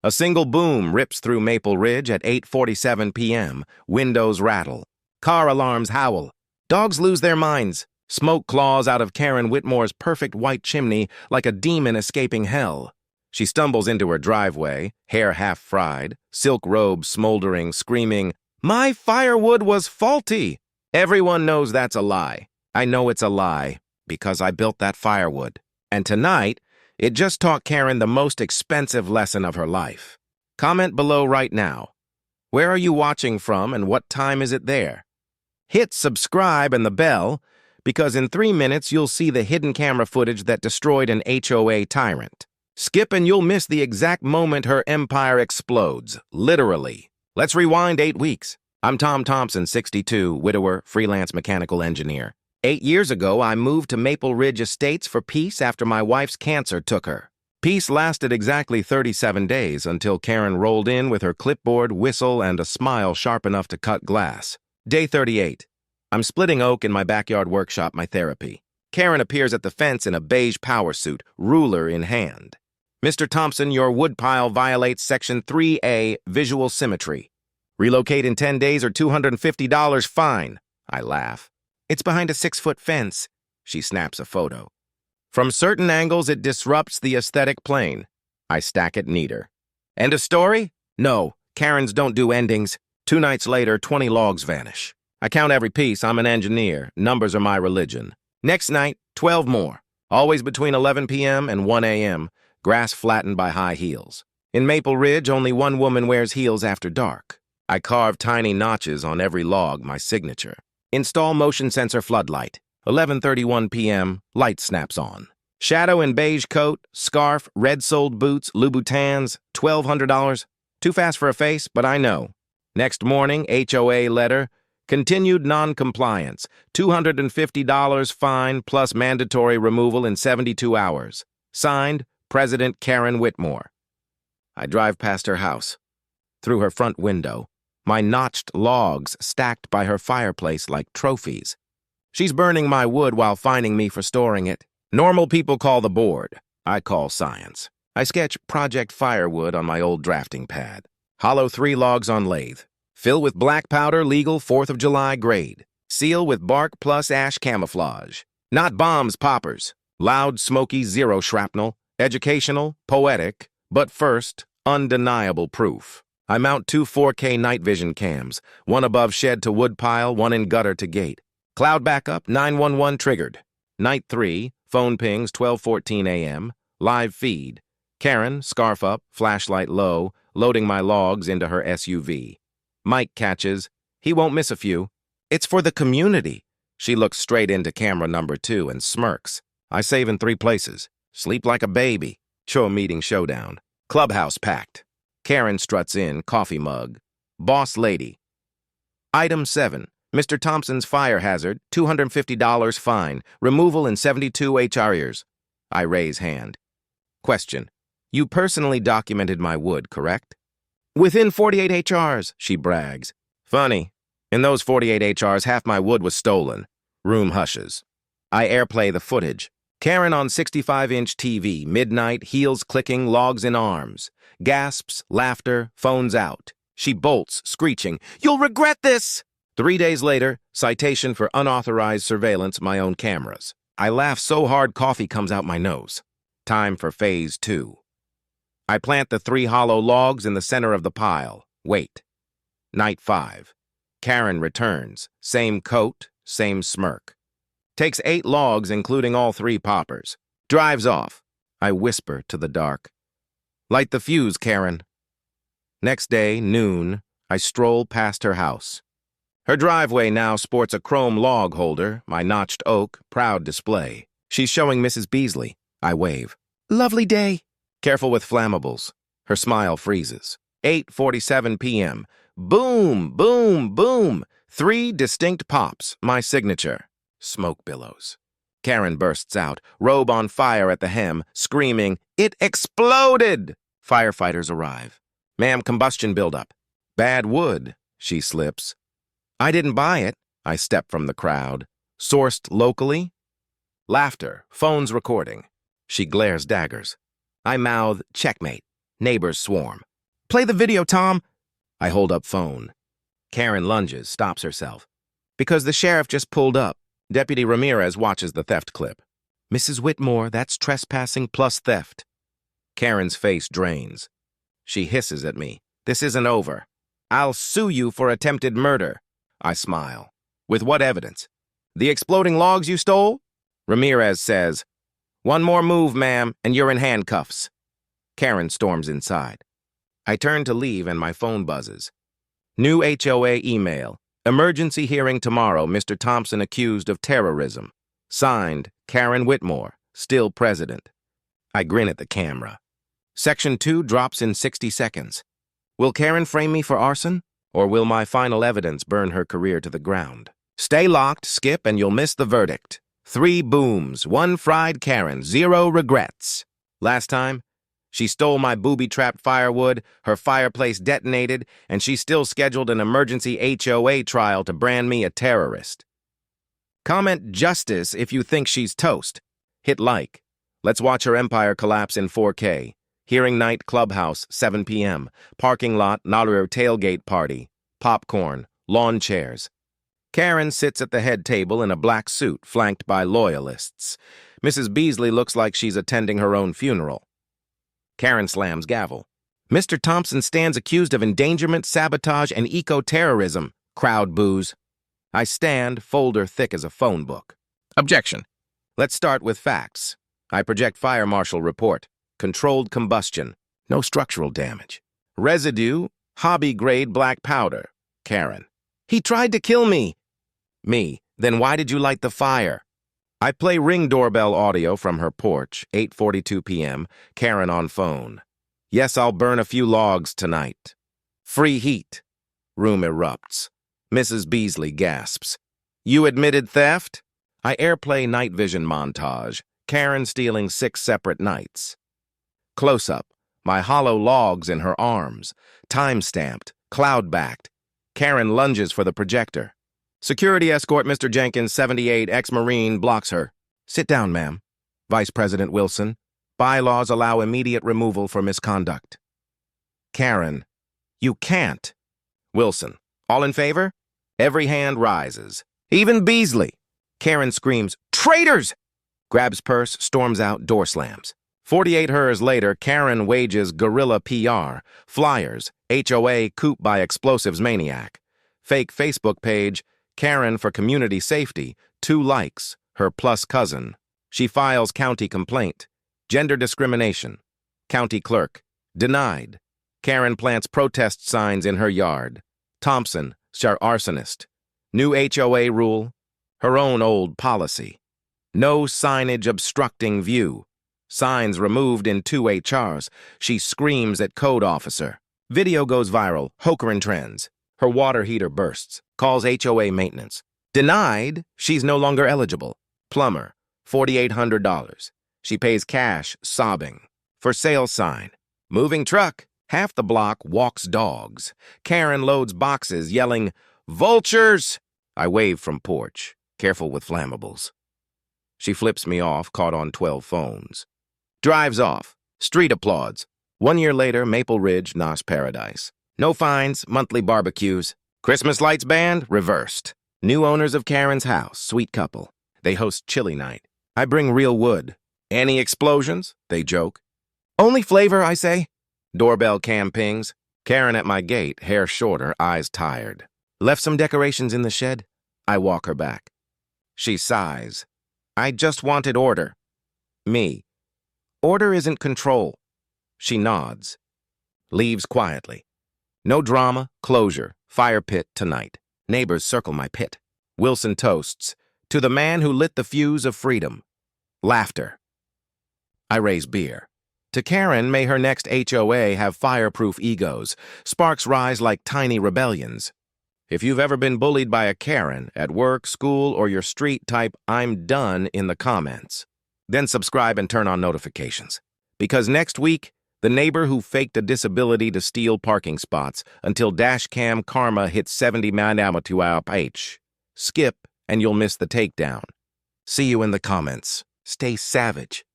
A single boom rips through Maple Ridge at 8:47 p.m. Windows rattle. Car alarms howl. Dogs lose their minds. Smoke claws out of Karen Whitmore's perfect white chimney like a demon escaping hell. She stumbles into her driveway, hair half fried, silk robe smoldering, screaming, "My firewood was faulty!" Everyone knows that's a lie. I know it's a lie, because I built that firewood. And tonight, it just taught Karen the most expensive lesson of her life. Comment below right now. Where are you watching from and what time is it there? Hit subscribe and the bell, because in 3 minutes you'll see the hidden camera footage that destroyed an HOA tyrant. Skip and you'll miss the exact moment her empire explodes, literally. Let's rewind 8 weeks. I'm Tom Thompson, 62, widower, freelance mechanical engineer. 8 years ago, I moved to Maple Ridge Estates for peace after my wife's cancer took her. Peace lasted exactly 37 days until Karen rolled in with her clipboard, whistle, and a smile sharp enough to cut glass. Day 38. I'm splitting oak in my backyard workshop, my therapy. Karen appears at the fence in a beige power suit, ruler in hand. "Mr. Thompson, your woodpile violates Section 3A, visual symmetry. Relocate in 10 days or $250 fine." I laugh. "It's behind a 6-foot fence." She snaps a photo. "From certain angles, it disrupts the aesthetic plane." I stack it neater. "End of story?" "No, Karens don't do endings." 2 nights later, 20 logs vanish. I count every piece. I'm an engineer. Numbers are my religion. Next night, 12 more. Always between 11 p.m. and 1 a.m., grass flattened by high heels. In Maple Ridge, only one woman wears heels after dark. I carve tiny notches on every log, my signature. Install motion sensor floodlight. 11:31 p.m., light snaps on. Shadow in beige coat, scarf, red-soled boots, Louboutins, $1,200. Too fast for a face, but I know. Next morning, HOA letter, continued non-compliance, $250 fine plus mandatory removal in 72 hours. Signed, President Karen Whitmore. I drive past her house. Through her front window, my notched logs stacked by her fireplace like trophies. She's burning my wood while fining me for storing it. Normal people call the board. I call science. I sketch Project Firewood on my old drafting pad. Hollow 3 logs on lathe. Fill with black powder, legal 4th of July grade. Seal with bark plus ash camouflage. Not bombs, poppers. Loud, smoky, zero shrapnel. Educational, poetic, but first, undeniable proof. I mount 2 4K night vision cams, one above shed to woodpile, one in gutter to gate. Cloud backup, 911 triggered. Night 3, phone pings 12:14 a.m., live feed. Karen, scarf up, flashlight low, loading my logs into her SUV. Mike catches, he won't miss a few. "It's for the community." She looks straight into camera number 2 and smirks. I save in 3 places. Sleep like a baby. Show meeting showdown. Clubhouse packed. Karen struts in, coffee mug. Boss lady. Item 7. Mr. Thompson's fire hazard, $250 fine. Removal in 72 HRs. I raise hand. Question. You personally documented my wood, correct? "Within 48 HRs, she brags. Funny. In those 48 HRs, half my wood was stolen. Room hushes. I airplay the footage. Karen on 65-inch TV, midnight, heels clicking, logs in arms. Gasps, laughter, phones out. She bolts, screeching, "You'll regret this!" 3 days later, citation for unauthorized surveillance, my own cameras. I laugh so hard coffee comes out my nose. Time for phase 2. I plant the 3 hollow logs in the center of the pile. Wait. Night 5. Karen returns. Same coat, same smirk. Takes 8 logs, including all 3 poppers. Drives off. I whisper to the dark. "Light the fuse, Karen." Next day, noon, I stroll past her house. Her driveway now sports a chrome log holder, my notched oak, proud display. She's showing Mrs. Beasley. I wave. "Lovely day." Careful with flammables. Her smile freezes. 8:47 p.m. Boom, boom, boom. 3 distinct pops, my signature. Smoke billows. Karen bursts out, robe on fire at the hem, screaming, "It exploded!" Firefighters arrive. "Ma'am, combustion buildup." "Bad wood," she slips. "I didn't buy it." I step from the crowd. "Sourced locally?" Laughter, phones recording. She glares daggers. I mouth, "Checkmate." Neighbors swarm. Play the video, Tom. I hold up phone. Karen lunges, stops herself. Because the sheriff just pulled up. Deputy Ramirez watches the theft clip. Mrs. Whitmore, that's trespassing plus theft. Karen's face drains. She hisses at me. This isn't over. I'll sue you for attempted murder. I smile. With what evidence? The exploding logs you stole? Ramirez says, One more move, ma'am, and you're in handcuffs. Karen storms inside. I turn to leave and my phone buzzes. New HOA email. Emergency hearing tomorrow, Mr. Thompson accused of terrorism. Signed, Karen Whitmore, still president. I grin at the camera. Section 2 drops in 60 seconds. Will Karen frame me for arson? Or will my final evidence burn her career to the ground? Stay locked, Skip, and you'll miss the verdict. 3 booms, 1 fried Karen, 0 regrets. Last time, she stole my booby-trapped firewood, her fireplace detonated, and she still scheduled an emergency HOA trial to brand me a terrorist. Comment justice if you think she's toast. Hit like. Let's watch her empire collapse in 4K. Hearing night clubhouse, 7 p.m. Parking lot, Naru tailgate party. Popcorn, lawn chairs. Karen sits at the head table in a black suit, flanked by loyalists. Mrs. Beasley looks like she's attending her own funeral. Karen slams gavel. Mr. Thompson stands accused of endangerment, sabotage, and eco-terrorism. Crowd boos. I stand, folder thick as a phone book. Objection. Let's start with facts. I project fire marshal report. Controlled combustion. No structural damage. Residue, hobby-grade black powder. Karen. He tried to kill me. Me. Then why did you light the fire? I play Ring doorbell audio from her porch, 8:42 p.m., Karen on phone. Yes, I'll burn a few logs tonight. Free heat. Room erupts. Mrs. Beasley gasps. You admitted theft? I airplay night vision montage. Karen stealing 6 separate nights. Close-up. My hollow logs in her arms. Time-stamped. Cloud-backed. Karen lunges for the projector. Security escort Mr. Jenkins, 78, ex-Marine, blocks her. Sit down, ma'am. Vice President Wilson. Bylaws allow immediate removal for misconduct. Karen. You can't. Wilson. All in favor? Every hand rises. Even Beasley. Karen screams, Traitors! Grabs purse, storms out, door slams. 48 hours later, Karen wages guerrilla PR. Flyers. HOA coup by explosives maniac. Fake Facebook page. Karen for community safety, 2 likes, her plus cousin. She files county complaint. Gender discrimination. County clerk. Denied. Karen plants protest signs in her yard. Thompson, arsonist. New HOA rule. Her own old policy. No signage obstructing view. Signs removed in 2 HRs. She screams at code officer. Video goes viral. Hokerin trends. Her water heater bursts. Calls HOA maintenance. Denied, she's no longer eligible. Plumber, $4,800. She pays cash, sobbing. For sale sign. Moving truck. Half the block walks dogs. Karen loads boxes, yelling, Vultures! I wave from porch. Careful with flammables. She flips me off, caught on 12 phones. Drives off. Street applauds. 1 year later, Maple Ridge, Nos Paradise. No fines, monthly barbecues. Christmas lights banned, reversed. New owners of Karen's house, sweet couple. They host chili night. I bring real wood. Any explosions? They joke. Only flavor, I say. Doorbell cam pings. Karen at my gate, hair shorter, eyes tired. Left some decorations in the shed. I walk her back. She sighs. I just wanted order. Me. Order isn't control. She nods. Leaves quietly. No drama, closure, fire pit tonight. Neighbors circle my pit. Wilson toasts. To the man who lit the fuse of freedom. Laughter. I raise beer. To Karen, may her next HOA have fireproof egos. Sparks rise like tiny rebellions. If you've ever been bullied by a Karen, at work, school, or your street, type I'm done in the comments. Then subscribe and turn on notifications. Because next week, the neighbor who faked a disability to steal parking spots until dashcam karma hits 70 man to our page. Skip and you'll miss the takedown. See you in the comments. Stay savage.